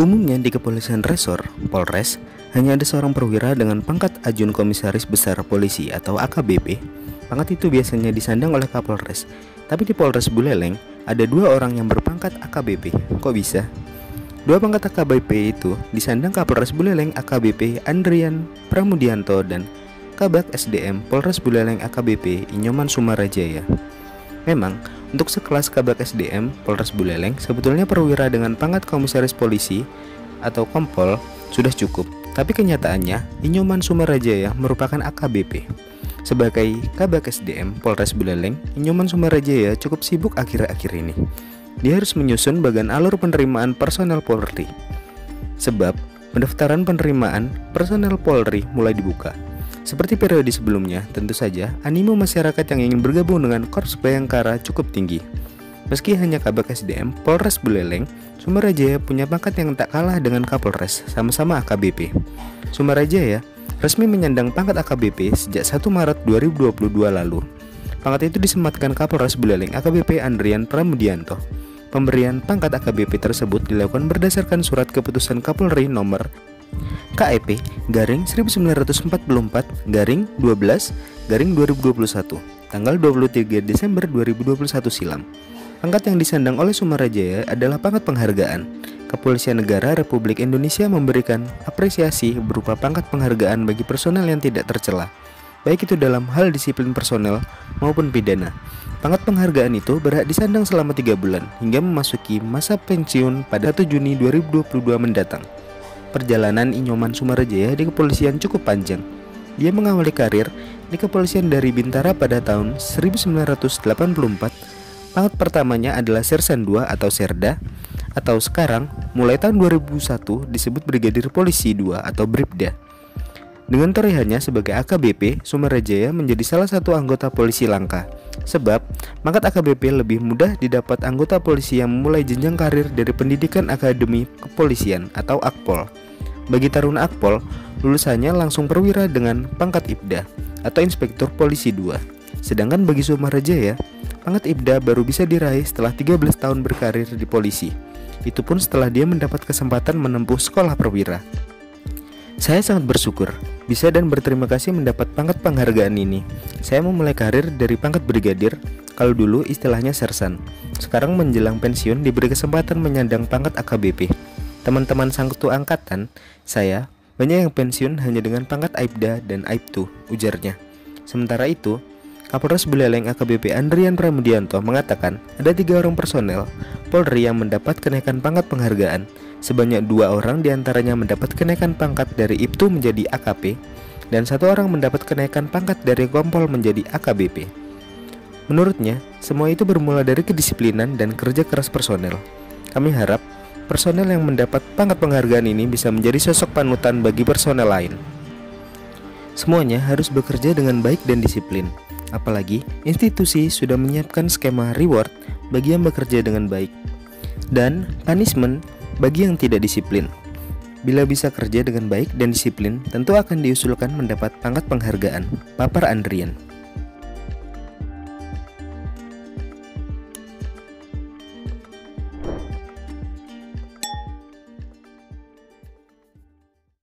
Umumnya di kepolisian resor, Polres, hanya ada seorang perwira dengan pangkat Ajun Komisaris Besar Polisi atau AKBP. Pangkat itu biasanya disandang oleh Kapolres. Tapi di Polres Buleleng, ada dua orang yang berpangkat AKBP. Kok bisa? Dua pangkat AKBP itu disandang Kapolres Buleleng AKBP Andrian Pramudianto dan Kabak SDM Polres Buleleng AKBP Inyoman Sumarajaya. Memang, untuk sekelas Kabak SDM Polres Buleleng, sebetulnya perwira dengan pangkat Komisaris Polisi atau Kompol sudah cukup. Tapi kenyataannya, Inyoman Sumarajaya merupakan AKBP. Sebagai Kabak SDM Polres Buleleng, Inyoman Sumarajaya cukup sibuk akhir-akhir ini. Dia harus menyusun bagan alur penerimaan personel Polri. Sebab, pendaftaran penerimaan personel Polri mulai dibuka. Seperti periode sebelumnya, tentu saja animo masyarakat yang ingin bergabung dengan Korps Bayangkara cukup tinggi. Meski hanya Kabak SDM Polres Buleleng, Sumarajaya punya pangkat yang tak kalah dengan Kapolres, sama-sama AKBP. Sumarajaya resmi menyandang pangkat AKBP sejak 1 Maret 2022 lalu. Pangkat itu disematkan Kapolres Buleleng AKBP Andrian Pramudianto. Pemberian pangkat AKBP tersebut dilakukan berdasarkan surat keputusan Kapolri nomor KEP garing 1944 garing 12 garing 2021 tanggal 23 Desember 2021 silam. Pangkat yang disandang oleh Sumarajaya adalah pangkat penghargaan. Kepolisian Negara Republik Indonesia memberikan apresiasi berupa pangkat penghargaan bagi personel yang tidak tercela, baik itu dalam hal disiplin personel maupun pidana. Pangkat penghargaan itu berhak disandang selama 3 bulan hingga memasuki masa pensiun pada 1 Juni 2022 mendatang. Perjalanan Inyoman Sumarajaya di kepolisian cukup panjang. Dia mengawali karir di kepolisian dari Bintara pada tahun 1984. Pangkat pertamanya adalah Sersan 2 atau Serda, atau sekarang mulai tahun 2001 disebut Brigadir Polisi 2 atau Bribda. Dengan torehannya sebagai AKBP, Sumarajaya menjadi salah satu anggota polisi langka. Sebab, pangkat AKBP lebih mudah didapat anggota polisi yang memulai jenjang karir dari pendidikan Akademi Kepolisian atau Akpol. Bagi taruna Akpol, lulusannya langsung perwira dengan pangkat Ibda atau Inspektur Polisi 2. Sedangkan bagi Sumarajaya, pangkat Ibda baru bisa diraih setelah 13 tahun berkarir di polisi. Itu pun setelah dia mendapat kesempatan menempuh sekolah perwira. Saya sangat bersyukur bisa dan berterima kasih mendapat pangkat penghargaan ini. Saya memulai karir dari pangkat brigadir, kalau dulu istilahnya sersan. Sekarang menjelang pensiun diberi kesempatan menyandang pangkat AKBP. Teman-teman sangkutu angkatan saya banyak yang pensiun hanya dengan pangkat Aibda dan Aibtu, ujarnya. Sementara itu, Kapolres Buleleng AKBP Andrian Pramudianto mengatakan ada 3 orang personel Polri yang mendapat kenaikan pangkat penghargaan. Sebanyak 2 orang diantaranya mendapat kenaikan pangkat dari Ibtu menjadi AKP dan 1 orang mendapat kenaikan pangkat dari Kompol menjadi AKBP. Menurutnya, semua itu bermula dari kedisiplinan dan kerja keras personel. Kami harap personel yang mendapat pangkat penghargaan ini bisa menjadi sosok panutan bagi personel lain. Semuanya harus bekerja dengan baik dan disiplin. Apalagi institusi sudah menyiapkan skema reward bagi yang bekerja dengan baik dan punishment bagi yang tidak disiplin. Bila bisa kerja dengan baik dan disiplin, tentu akan diusulkan mendapat pangkat penghargaan. Papar Andrian.